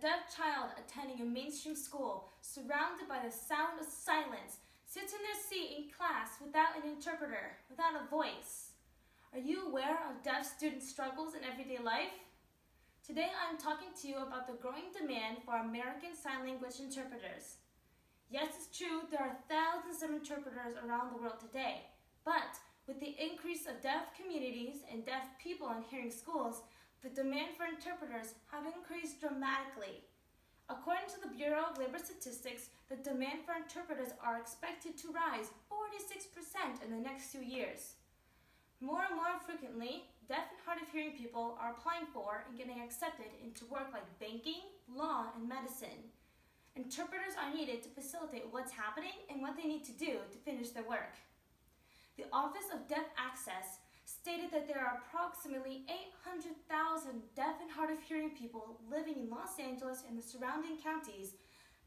deaf child attending a mainstream school, surrounded by the sound of silence, sits in their seat in class without an interpreter, without a voice. Are you aware of deaf student struggles in everyday life? Today I'm talking to you about the growing demand for American Sign Language interpreters. Yes, it's true, there are thousands of interpreters around the world today, but with the increase of deaf communities and deaf people in hearing schools, the demand for interpreters have increased dramatically. According to the Bureau of Labor Statistics, the demand for interpreters are expected to rise 46% in the next few years. More and more frequently, deaf and hard of hearing people are applying for and getting accepted into work like banking, law, and medicine. Interpreters are needed to facilitate what's happening and what they need to do to finish their work. The Office of Deaf Access stated that there are approximately 800,000 deaf and hard of hearing people living in Los Angeles and the surrounding counties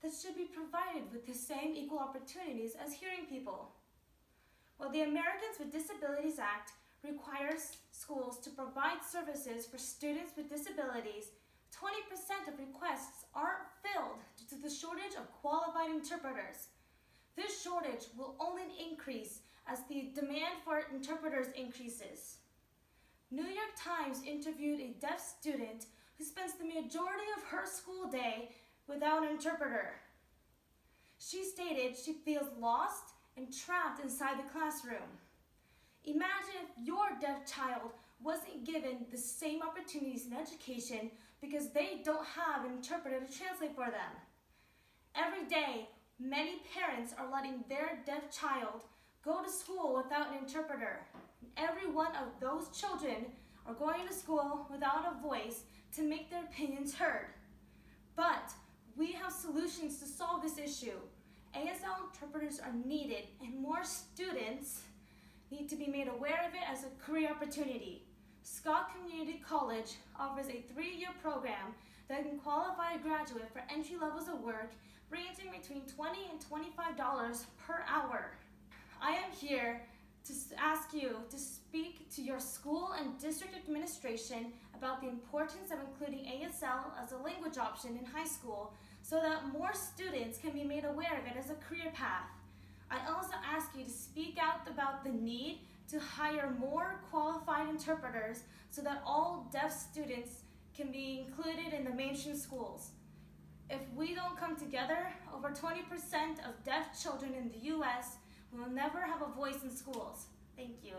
that should be provided with the same equal opportunities as hearing people. While the Americans with Disabilities Act requires schools to provide services for students with disabilities, 20% of requests aren't filled due to the shortage of qualified interpreters. This shortage will only increase as the demand for interpreters increases. New York Times interviewed a deaf student who spends the majority of her school day without an interpreter. She stated she feels lost and trapped inside the classroom. Imagine if your deaf child wasn't given the same opportunities in education because they don't have an interpreter to translate for them. Every day, many parents are letting their deaf child go to school without an interpreter. Every one of those children are going to school without a voice to make their opinions heard. But we have solutions to solve this issue. ASL interpreters are needed, and more students need to be made aware of it as a career opportunity. Scott Community College offers a 3-year program that can qualify a graduate for entry levels of work ranging between $20 and $25 per hour. I am here to ask you to speak to your school and district administration about the importance of including ASL as a language option in high school so that more students can be made aware of it as a career path. I also ask you to speak out about the need to hire more qualified interpreters so that all deaf students can be included in the mainstream schools. If we don't come together, over 20% of deaf children in the U.S. will never have a voice in schools. Thank you.